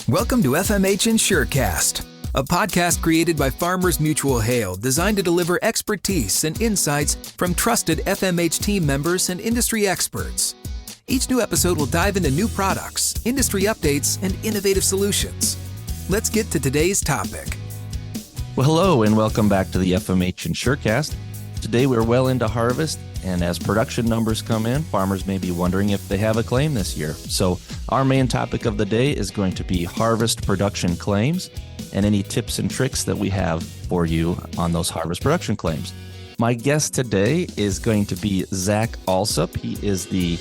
Welcome to FMH InsureCast, a podcast created by Farmers Mutual Hail designed to deliver expertise and insights from trusted FMH team members and industry experts. Each new episode will dive into new products, industry updates, and innovative solutions. Let's get to today's topic. Well, hello and welcome back to the FMH InsureCast. Today we're well into harvest, and as production numbers come in, farmers may be wondering if they have a claim this year. So our main topic of the day is going to be harvest production claims and any tips and tricks that we have for you on those harvest production claims. My guest today is going to be Zach Allsup. He is the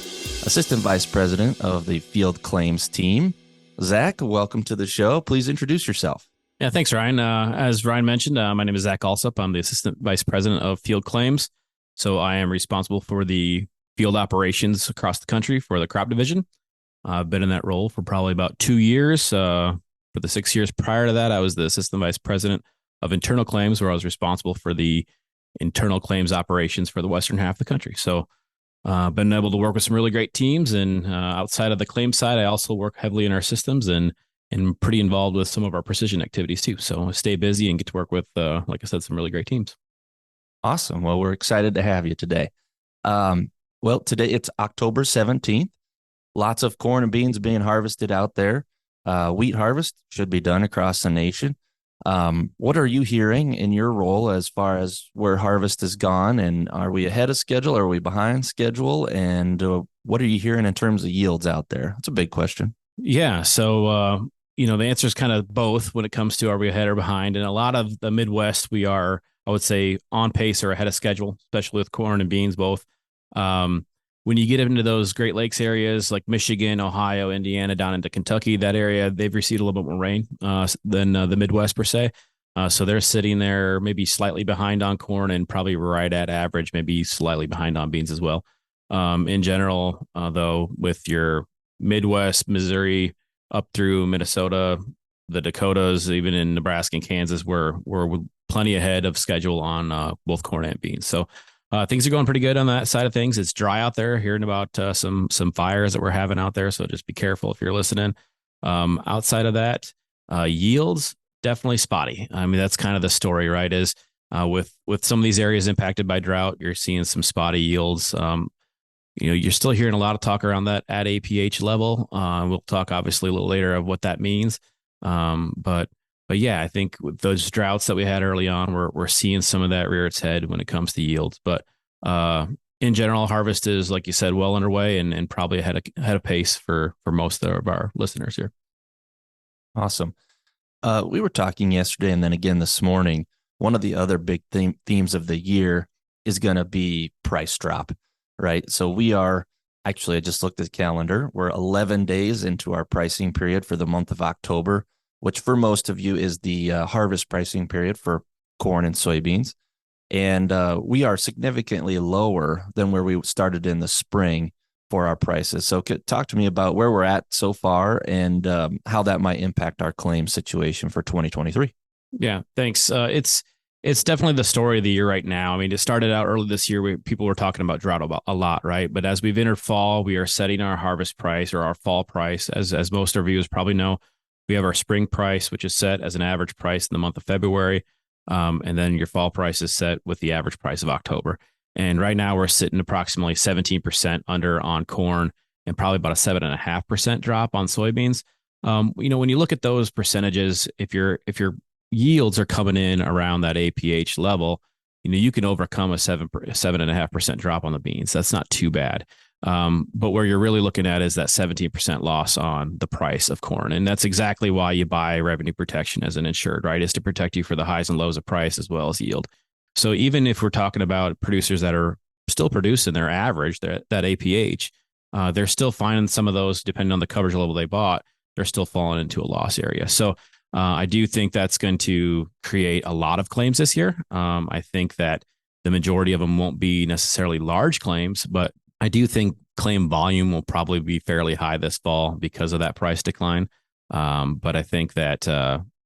Assistant Vice President of the Field Claims team. Zach, welcome to the show. Please introduce yourself. Yeah, thanks, Ryan. As Ryan mentioned, my name is Zach Allsup. I'm the Assistant Vice President of Field Claims. So I am responsible for the field operations across the country for the crop division. I've been in that role for probably about 2 years. For the 6 years prior to that, I was the Assistant Vice President of Internal Claims, where I was responsible for the internal claims operations for the western half of the country. So I've been able to work with some really great teams. And outside of the claims side, I also work heavily in our systems and pretty involved with some of our precision activities too. So I stay busy and get to work with, like I said, some really great teams. Awesome. Well, we're excited to have you today. Today it's October 17th. Lots of corn and beans being harvested out there. Wheat harvest should be done across the nation. What are you hearing in your role as far as where harvest has gone? And are we ahead of schedule? Are we behind schedule? And what are you hearing in terms of yields out there? That's a big question. Yeah. So, the answer is kind of both when it comes to are we ahead or behind. And a lot of the Midwest, we are, I would say, on pace or ahead of schedule, especially with corn and beans both. When you get into those Great Lakes areas like Michigan, Ohio, Indiana, down into Kentucky, that area, they've received a little bit more rain than the Midwest per se. So they're sitting there maybe slightly behind on corn and probably right at average, maybe slightly behind on beans as well. In general, though, with your Midwest, Missouri, up through Minnesota, the Dakotas, even in Nebraska and Kansas, we're plenty ahead of schedule on both corn and beans. So things are going pretty good on that side of things. It's dry out there, hearing about some fires that we're having out there. So just be careful if you're listening. Outside of that, yields definitely spotty. I mean, that's kind of the story, right? Is with some of these areas impacted by drought, you're seeing some spotty yields. You're still hearing a lot of talk around that at APH level. We'll talk obviously a little later of what that means. But yeah, I think with those droughts that we had early on, we're seeing some of that rear its head when it comes to yields. But in general, harvest is, like you said, well underway and probably ahead of pace for most of our listeners here. Awesome. We were talking yesterday and then again this morning. One of the other big themes of the year is going to be price drop, right? So we are actually, I just looked at the calendar. We're 11 days into our pricing period for the month of October, which for most of you is the harvest pricing period for corn and soybeans. And we are significantly lower than where we started in the spring for our prices. So talk to me about where we're at so far and how that might impact our claim situation for 2023. Yeah, thanks. It's definitely the story of the year right now. I mean, it started out early this year. People were talking about drought a lot, right? But as we've entered fall, we are setting our harvest price or our fall price. As most of our viewers probably know, we have our spring price, which is set as an average price in the month of February. And then your fall price is set with the average price of October. And right now we're sitting approximately 17% under on corn and probably about a 7.5% drop on soybeans. When you look at those percentages, if your yields are coming in around that APH level, you can overcome a 7.5% drop on the beans. That's not too bad. But where you're really looking at is that 17% loss on the price of corn. And that's exactly why you buy revenue protection as an insured, right? Is to protect you for the highs and lows of price as well as yield. So even if we're talking about producers that are still producing their average, that APH, they're still finding some of those, depending on the coverage level they bought, they're still falling into a loss area. So I do think that's going to create a lot of claims this year. I think that the majority of them won't be necessarily large claims, but I do think claim volume will probably be fairly high this fall because of that price decline. But I think that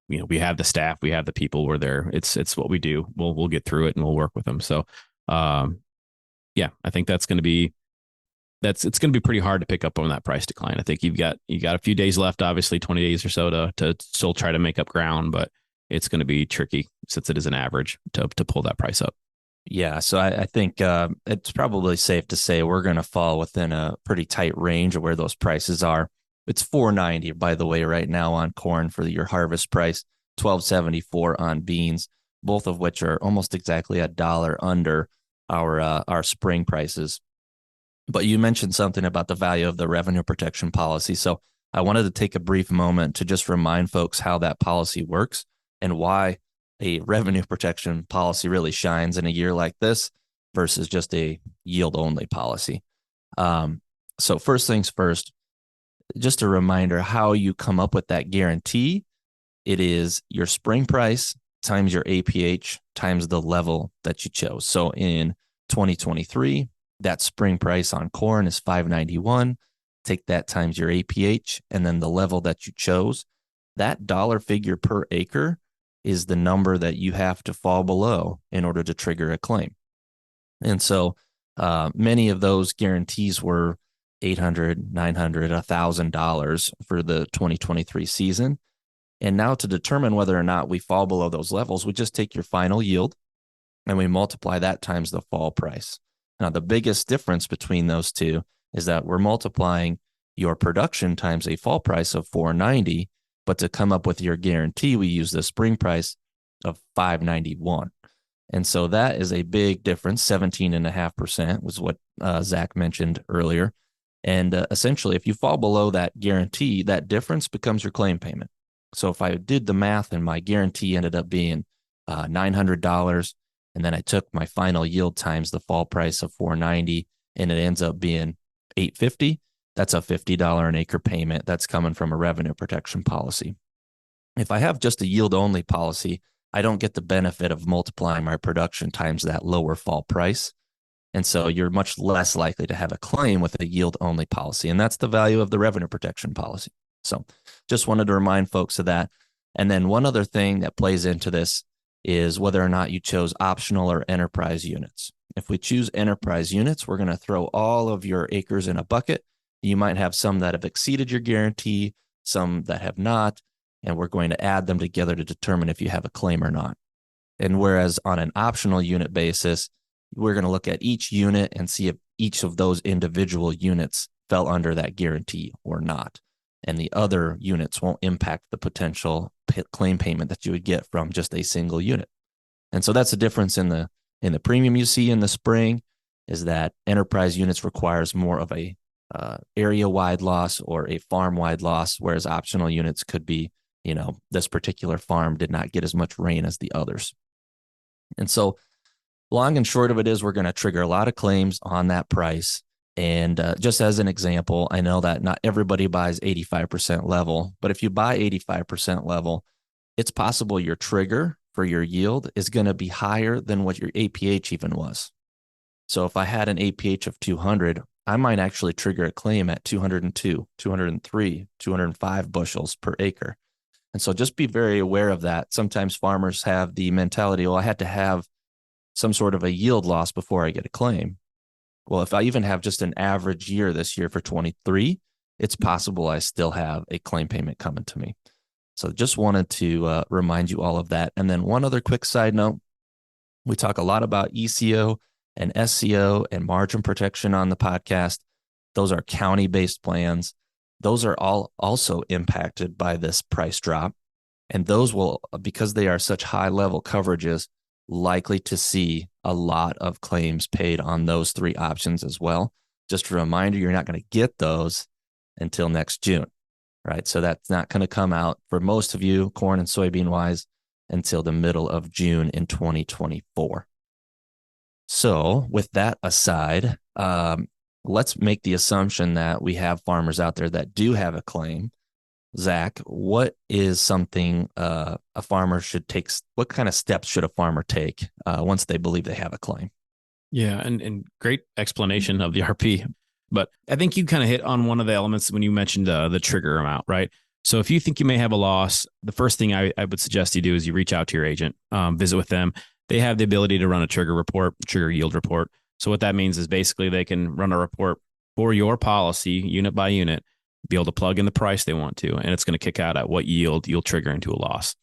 we have the staff, we have the people, we're there. It's what we do. We'll get through it and we'll work with them. So I think that's going to be it's going to be pretty hard to pick up on that price decline. I think you got a few days left, obviously 20 days or so to still try to make up ground, but it's going to be tricky since it is an average to pull that price up. Yeah, so I think it's probably safe to say we're going to fall within a pretty tight range of where those prices are. It's $4.90, by the way, right now on corn for your harvest price, $12.74 on beans, both of which are almost exactly $1 under our spring prices. But you mentioned something about the value of the revenue protection policy. So I wanted to take a brief moment to just remind folks how that policy works and why a revenue protection policy really shines in a year like this versus just a yield only policy. So first things first, just a reminder how you come up with that guarantee. It is your spring price times your APH times the level that you chose. So in 2023, that spring price on corn is $5.91. Take that times your APH and then the level that you chose. That dollar figure per acre is the number that you have to fall below in order to trigger a claim. And so many of those guarantees were $800, $900, $1,000 for the 2023 season. And now to determine whether or not we fall below those levels, we just take your final yield and we multiply that times the fall price. Now, the biggest difference between those two is that we're multiplying your production times a fall price of $4.90, but to come up with your guarantee, we use the spring price of $5.91. And so that is a big difference. 17.5% was what Zach mentioned earlier. And essentially, if you fall below that guarantee, that difference becomes your claim payment. So if I did the math and my guarantee ended up being $900, and then I took my final yield times the fall price of $4.90, and it ends up being $850, that's a $50 an acre payment that's coming from a revenue protection policy. If I have just a yield only policy, I don't get the benefit of multiplying my production times that lower fall price. And so you're much less likely to have a claim with a yield only policy. And that's the value of the revenue protection policy. So just wanted to remind folks of that. And then one other thing that plays into this is whether or not you chose optional or enterprise units. If we choose enterprise units, we're going to throw all of your acres in a bucket. You might have some that have exceeded your guarantee, some that have not, and we're going to add them together to determine if you have a claim or not. And whereas on an optional unit basis, we're going to look at each unit and see if each of those individual units fell under that guarantee or not. And the other units won't impact the potential claim payment that you would get from just a single unit. And so that's the difference in the premium you see in the spring, is that enterprise units requires more of a area-wide loss or a farm-wide loss, whereas optional units could be, this particular farm did not get as much rain as the others. And so long and short of it is we're going to trigger a lot of claims on that price. And just as an example, I know that not everybody buys 85% level, but if you buy 85% level, it's possible your trigger for your yield is going to be higher than what your APH even was. So if I had an APH of 200, I might actually trigger a claim at 202, 203, 205 bushels per acre. And so just be very aware of that. Sometimes farmers have the mentality, well, I had to have some sort of a yield loss before I get a claim. Well, if I even have just an average year this year for 23, it's possible I still have a claim payment coming to me. So just wanted to remind you all of that. And then one other quick side note, we talk a lot about ECO and SCO and margin protection on the podcast. Those are county-based plans. Those are all also impacted by this price drop. And those will, because they are such high-level coverages, likely to see a lot of claims paid on those three options as well. Just a reminder, you're not going to get those until next June, right? So that's not going to come out for most of you, corn and soybean wise, until the middle of June in 2024. So with that aside, let's make the assumption that we have farmers out there that do have a claim. Zach, what is something a farmer should take? What kind of steps should a farmer take once they believe they have a claim? Yeah, and great explanation of the RP. But I think you kind of hit on one of the elements when you mentioned the trigger amount, right? So if you think you may have a loss, the first thing I would suggest you do is you reach out to your agent, visit with them. They have the ability to run a trigger yield report. So what that means is basically they can run a report for your policy, unit by unit, be able to plug in the price they want to, and it's going to kick out at what yield you'll trigger into a loss.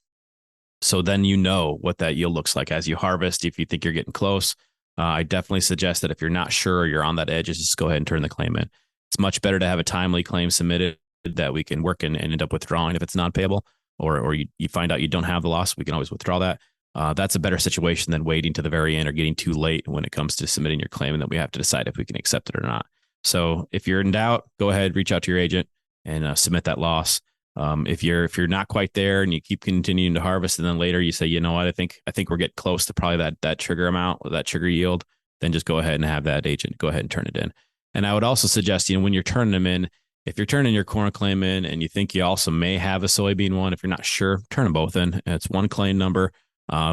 So then you know what that yield looks like as you harvest. If you think you're getting close, I definitely suggest that if you're not sure or you're on that edge, just go ahead and turn the claim in. It's much better to have a timely claim submitted that we can work and end up withdrawing if it's non-payable, or you find out you don't have the loss, we can always withdraw that. That's a better situation than waiting to the very end or getting too late when it comes to submitting your claim, and then we have to decide if we can accept it or not. So if you're in doubt, go ahead, reach out to your agent and submit that loss. If you're not quite there and you keep continuing to harvest, and then later you say, you know what, I think we're getting close to probably that trigger amount or that trigger yield, then just go ahead and have that agent go ahead and turn it in. And I would also suggest, when you're turning them in, if you're turning your corn claim in and you think you also may have a soybean one, if you're not sure, turn them both in. It's one claim number.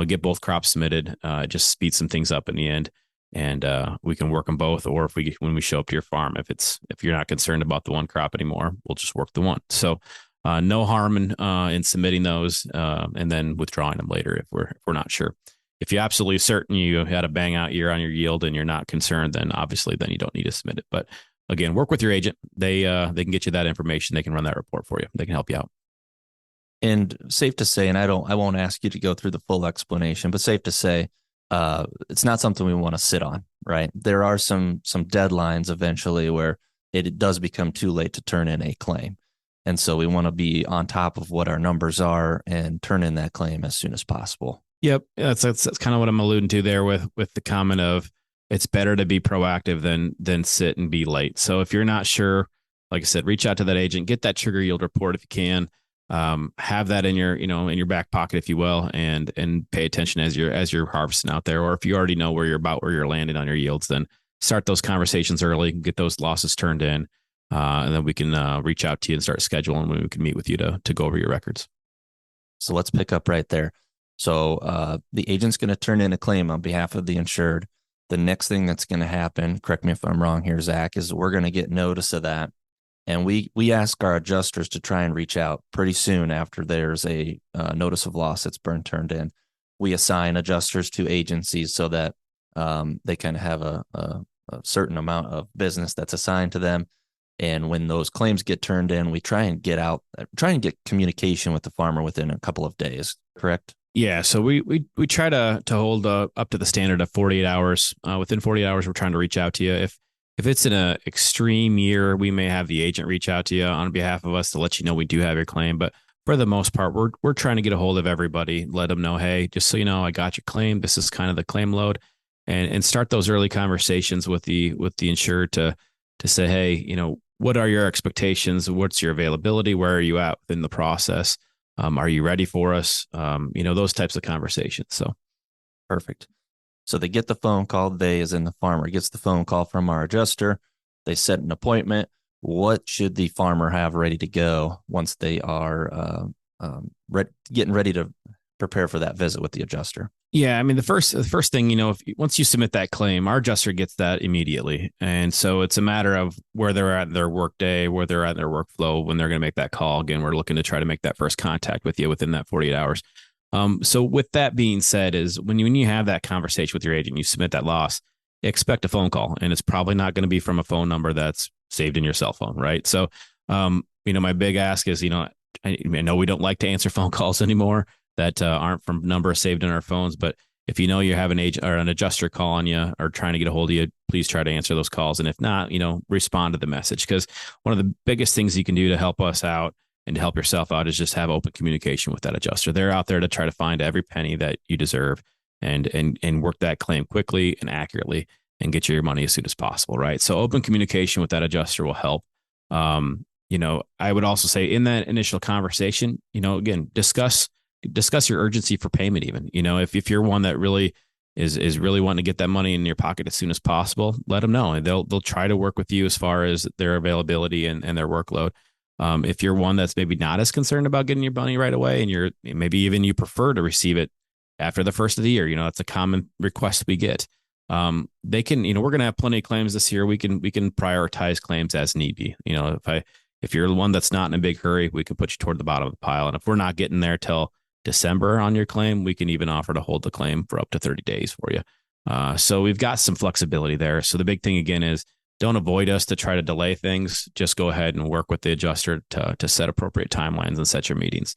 Get both crops submitted. Just speed some things up in the end, and we can work them both. Or when we show up to your farm, if you're not concerned about the one crop anymore, we'll just work the one. So no harm in submitting those and then withdrawing them later if we're not sure. If you're absolutely certain you had a bang out year on your yield and you're not concerned, then obviously you don't need to submit it. But again, work with your agent. They can get you that information. They can run that report for you. They can help you out. And safe to say, and I won't ask you to go through the full explanation, but safe to say, it's not something we want to sit on, right? There are some deadlines eventually where it does become too late to turn in a claim. And so we want to be on top of what our numbers are and turn in that claim as soon as possible. Yep. That's kind of what I'm alluding to there with the comment of it's better to be proactive than sit and be late. So if you're not sure, like I said, reach out to that agent, get that trigger yield report if you can. Have that in your back pocket, if you will, and pay attention as you're harvesting out there. Or if you already know where you're landing on your yields, then start those conversations early, get those losses turned in, and then we can reach out to you and start scheduling when we can meet with you to go over your records. So let's pick up right there. So the agent's going to turn in a claim on behalf of the insured. The next thing that's going to happen, correct me if I'm wrong here, Zach, is we're going to get notice of that. And we ask our adjusters to try and reach out pretty soon after there's a notice of loss that's been turned in. We assign adjusters to agencies so that they kind of have a certain amount of business that's assigned to them. And when those claims get turned in, we try and get communication with the farmer within a couple of days, correct? Yeah. So we try to hold up to the standard of 48 hours. Within 48 hours, we're trying to reach out to you. If it's in an extreme year, we may have the agent reach out to you on behalf of us to let you know we do have your claim. But for the most part, we're trying to get a hold of everybody, let them know, hey, just so you know, I got your claim. This is kind of the claim load, and start those early conversations with the insured to say, hey, what are your expectations? What's your availability? Where are you at within the process? Are you ready for us? Those types of conversations. So perfect. So they get the phone call. They, as in the farmer, gets the phone call from our adjuster. They set an appointment. What should the farmer have ready to go once they are getting ready to prepare for that visit with the adjuster? Yeah, I mean, the first thing, once you submit that claim, our adjuster gets that immediately, and so it's a matter of where they're at in their work day, where they're at in their workflow when they're going to make that call. Again, we're looking to try to make that first contact with you within that 48 hours. So with that being said, is when you have that conversation with your agent, you submit that loss, expect a phone call, and it's probably not going to be from a phone number that's saved in your cell phone, right? So, my big ask is, I know we don't like to answer phone calls anymore that aren't from numbers saved in our phones, but if you have an agent or an adjuster calling you or trying to get a hold of you, please try to answer those calls. And if not, respond to the message, because one of the biggest things you can do to help us out and to help yourself out is just have open communication with that adjuster. They're out there to try to find every penny that you deserve and work that claim quickly and accurately and get you your money as soon as possible, right? So open communication with that adjuster will help. I would also say in that initial conversation, again, discuss your urgency for payment even. If you're one that really is really wanting to get that money in your pocket as soon as possible, let them know. And they'll try to work with you as far as their availability and their workload. If you're one that's maybe not as concerned about getting your money right away, and maybe even you prefer to receive it after the first of the year, that's a common request we get. They can, we're going to have plenty of claims this year. We can prioritize claims as need be. If you're the one that's not in a big hurry, we can put you toward the bottom of the pile. And if we're not getting there till December on your claim, we can even offer to hold the claim for up to 30 days for you. So we've got some flexibility there. So the big thing again is don't avoid us to try to delay things. Just go ahead and work with the adjuster to set appropriate timelines and set your meetings.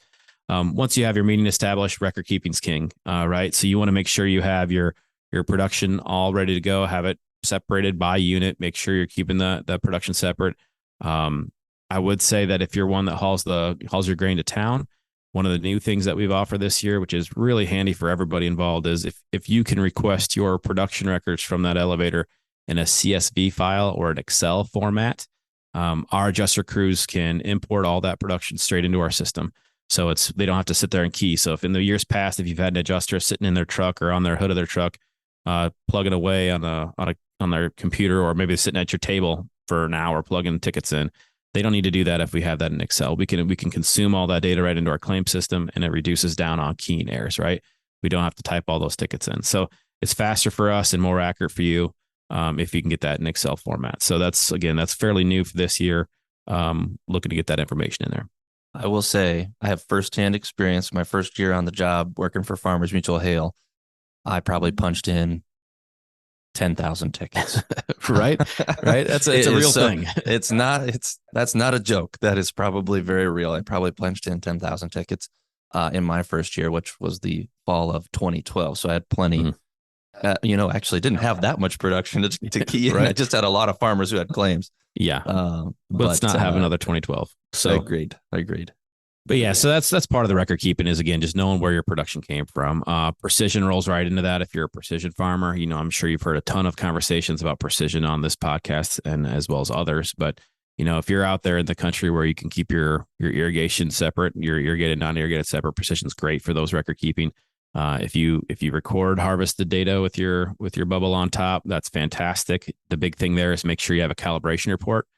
Once you have your meeting established, record keeping's king, right? So you want to make sure you have your production all ready to go, have it separated by unit, make sure you're keeping the production separate. I would say that if you're one that hauls your grain to town, one of the new things that we've offered this year, which is really handy for everybody involved, is if you can request your production records from that elevator in a CSV file or an Excel format, our adjuster crews can import all that production straight into our system. So they don't have to sit there and key. So if in the years past, if you've had an adjuster sitting in their truck or on their hood of their truck, plugging away on their computer, or maybe sitting at your table for an hour plugging tickets in, they don't need to do that if we have that in Excel. We can consume all that data right into our claim system, and it reduces down on keying errors, right? We don't have to type all those tickets in. So it's faster for us and more accurate for you if you can get that in Excel format. So that's fairly new for this year. Looking to get that information in there. I will say I have firsthand experience. My first year on the job working for Farmers Mutual Hail, I probably punched in 10,000 tickets. Right. It's a real thing. That's not a joke. That is probably very real. I probably punched in 10,000 tickets in my first year, which was the fall of 2012. So I had plenty, actually didn't have that much production to key in. Right. I just had a lot of farmers who had claims. Yeah. Let's not have another 2012. So I agreed. But yeah, so that's part of the record keeping, is again just knowing where your production came from. Precision rolls right into that. If you're a precision farmer, I'm sure you've heard a ton of conversations about precision on this podcast and as well as others. But if you're out there in the country where you can keep your irrigation separate, your irrigated, non-irrigated separate, precision's great for those record keeping. If you record harvested data with your bubble on top, that's fantastic. The big thing there is make sure you have a calibration report.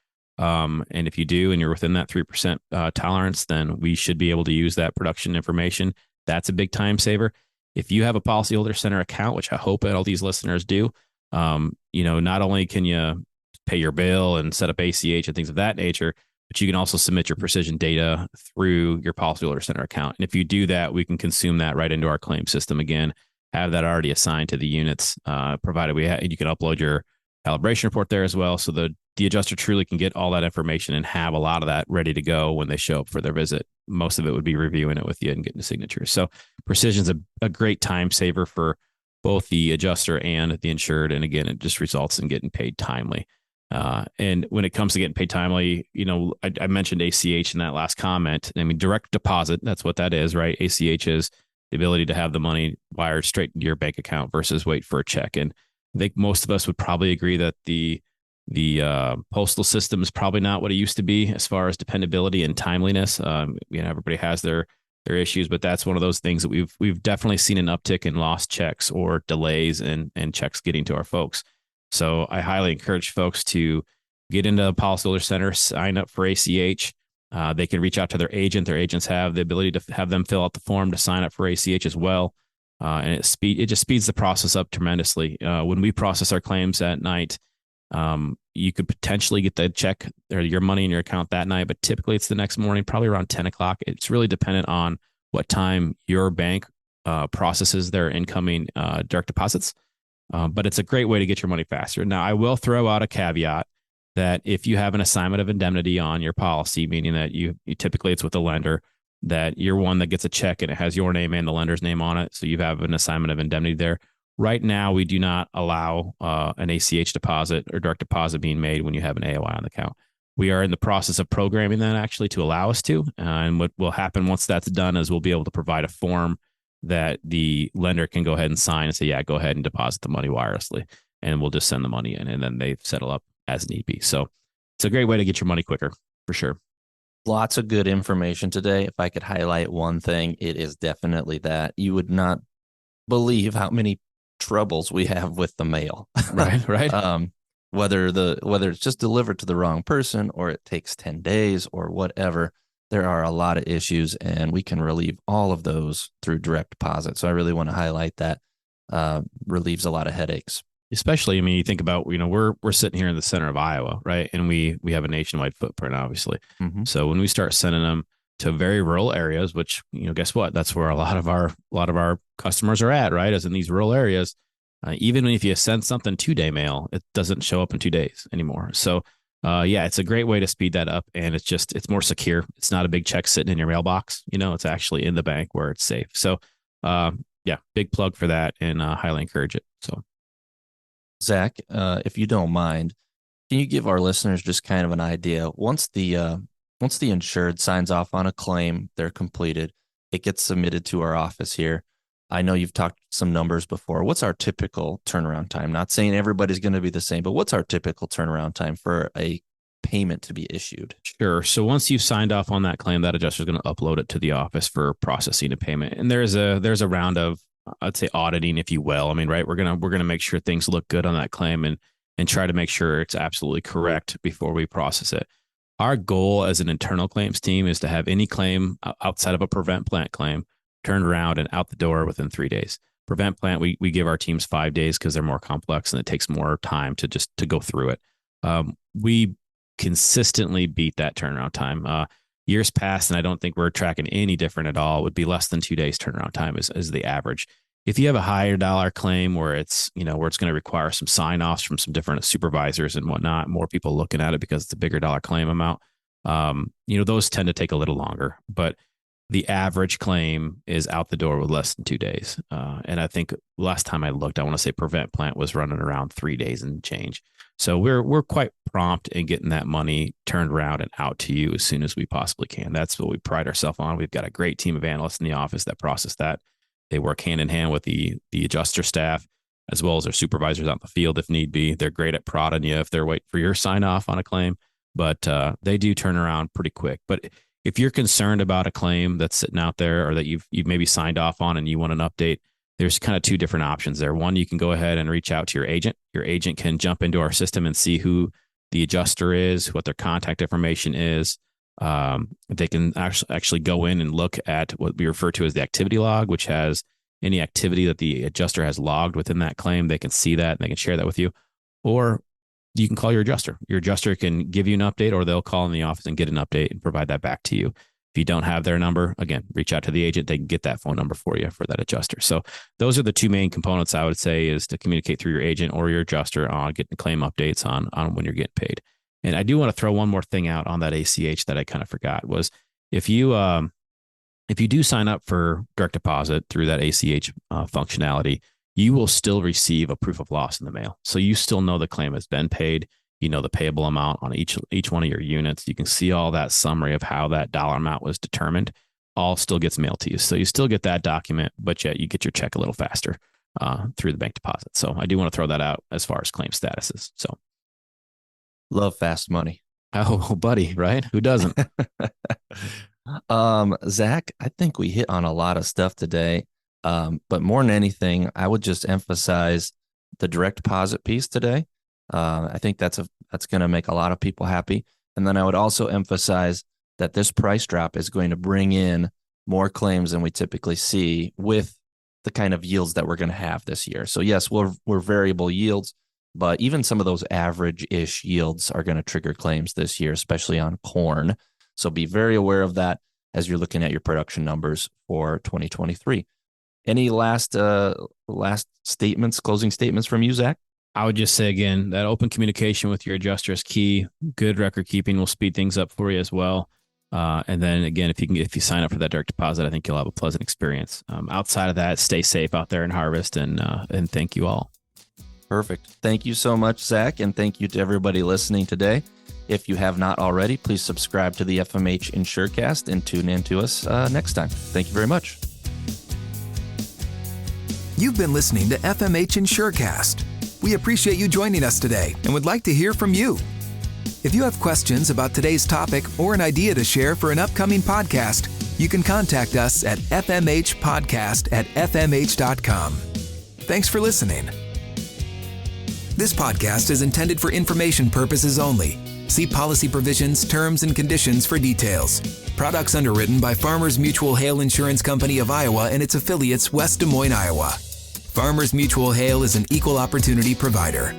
And if you do, and you're within that 3% tolerance, then we should be able to use that production information. That's a big time saver. If you have a policyholder center account, which I hope all these listeners do, not only can you pay your bill and set up ACH and things of that nature, but you can also submit your precision data through your policyholder center account. And if you do that, we can consume that right into our claim system again, have that already assigned to the units, provided you can upload your calibration report there as well. So the adjuster truly can get all that information and have a lot of that ready to go when they show up for their visit. Most of it would be reviewing it with you and getting a signature. So precision's a great time saver for both the adjuster and the insured. And again, it just results in getting paid timely. And when it comes to getting paid timely, I mentioned ACH in that last comment. I mean, direct deposit, that's what that is, right? ACH is the ability to have the money wired straight into your bank account versus wait for a check. And I think most of us would probably agree that the postal system is probably not what it used to be as far as dependability and timeliness. Everybody has their issues, but that's one of those things that we've definitely seen an uptick in lost checks or delays and checks getting to our folks. So I highly encourage folks to get into a policyholder center, sign up for ACH. They can reach out to their agent. Their agents have the ability to have them fill out the form to sign up for ACH as well. And it just speeds the process up tremendously. When we process our claims at night, you could potentially get the check or your money in your account that night, but typically it's the next morning, probably around 10 o'clock. It's really dependent on what time your bank processes their incoming direct deposits. But it's a great way to get your money faster. Now, I will throw out a caveat that if you have an assignment of indemnity on your policy, meaning that you typically it's with the lender, that you're one that gets a check and it has your name and the lender's name on it. So you have an assignment of indemnity there. Right now, we do not allow an ACH deposit or direct deposit being made when you have an AOI on the account. We are in the process of programming that actually to allow us to. And what will happen once that's done is we'll be able to provide a form that the lender can go ahead and sign and say, yeah, go ahead and deposit the money wirelessly. And we'll just send the money in and then they settle up as need be. So it's a great way to get your money quicker for sure. Lots of good information today. If I could highlight one thing, it is definitely that you would not believe how many troubles we have with the mail. Right. Whether it's just delivered to the wrong person or it takes 10 days or whatever, there are a lot of issues and we can relieve all of those through direct deposit. So I really want to highlight that. Relieves a lot of headaches. Especially, I mean, you think about, we're sitting here in the center of Iowa, right? And we have a nationwide footprint, obviously. Mm-hmm. So when we start sending them to very rural areas, which, guess what? That's where a lot of our customers are at, right? As in these rural areas, Even if you send something 2-day mail, it doesn't show up in 2 days anymore. So it's a great way to speed that up, and it's more secure. It's not a big check sitting in your mailbox. It's actually in the bank where it's safe. So big plug for that, and highly encourage it. So Zach, if you don't mind, can you give our listeners just kind of an idea? Once the insured signs off on a claim, they're completed, it gets submitted to our office here. I know you've talked some numbers before. What's our typical turnaround time? Not saying everybody's going to be the same, but what's our typical turnaround time for a payment to be issued? Sure. So once you've signed off on that claim, that adjuster is going to upload it to the office for processing a payment. And there's a round of, I'd say, auditing, if you will. I mean, right? We're gonna make sure things look good on that claim and try to make sure it's absolutely correct before we process it. Our goal as an internal claims team is to have any claim outside of a prevent plant claim turned around and out the door within 3 days. Prevent plant, we give our teams 5 days because they're more complex and it takes more time to go through it. We consistently beat that turnaround time. Years past, and I don't think we're tracking any different at all, would be less than 2 days turnaround time is the average. If you have a higher dollar claim where it's going to require some sign-offs from some different supervisors and whatnot, more people looking at it because it's a bigger dollar claim amount, those tend to take a little longer. But the average claim is out the door with less than 2 days. And I think last time I looked, I want to say prevent plant was running around 3 days and change. So we're quite prompt in getting that money turned around and out to you as soon as we possibly can. That's what we pride ourselves on. We've got a great team of analysts in the office that process that. They work hand in hand with the adjuster staff, as well as their supervisors out in the field if need be. They're great at prodding you if they're waiting for your sign off on a claim, but they do turn around pretty quick. But if you're concerned about a claim that's sitting out there or that you've maybe signed off on and you want an update, there's kind of two different options there. One, you can go ahead and reach out to your agent. Your agent can jump into our system and see who the adjuster is, what their contact information is. They can actually go in and look at what we refer to as the activity log, which has any activity that the adjuster has logged within that claim. They can see that and they can share that with you. Or you can call your adjuster. Your adjuster can give you an update, or they'll call in the office and get an update and provide that back to you. If you don't have their number, again, reach out to the agent. They can get that phone number for you for that adjuster. So those are the two main components I would say, is to communicate through your agent or your adjuster on getting claim updates on when you're getting paid. And I do want to throw one more thing out on that ACH that I kind of forgot, was if you do sign up for direct deposit through that ACH functionality, you will still receive a proof of loss in the mail. So you still know the claim has been paid. You know the payable amount on each one of your units. You can see all that summary of how that dollar amount was determined. All still gets mailed to you. So you still get that document, but yet you get your check a little faster through the bank deposit. So I do want to throw that out as far as claim statuses. So love fast money. Oh, buddy, right? Who doesn't? Zach, I think we hit on a lot of stuff today. But more than anything, I would just emphasize the direct deposit piece today. I think that's going to make a lot of people happy. And then I would also emphasize that this price drop is going to bring in more claims than we typically see with the kind of yields that we're going to have this year. So yes, we're variable yields, but even some of those average-ish yields are going to trigger claims this year, especially on corn. So be very aware of that as you're looking at your production numbers for 2023. Any last statements, closing statements from you, Zach? I would just say, again, that open communication with your adjuster is key. Good record keeping will speed things up for you as well. And then again, if you sign up for that direct deposit, I think you'll have a pleasant experience. Outside of that, stay safe out there in harvest, and thank you all. Perfect. Thank you so much, Zach, and thank you to everybody listening today. If you have not already, please subscribe to the FMH InsureCast and tune in to us next time. Thank you very much. You've been listening to FMH InsureCast. We appreciate you joining us today and would like to hear from you. If you have questions about today's topic or an idea to share for an upcoming podcast, you can contact us at fmhpodcast@fmh.com. Thanks for listening. This podcast is intended for information purposes only. See policy provisions, terms, and conditions for details. Products underwritten by Farmers Mutual Hail Insurance Company of Iowa and its affiliates, West Des Moines, Iowa. Farmers Mutual Hail is an equal opportunity provider.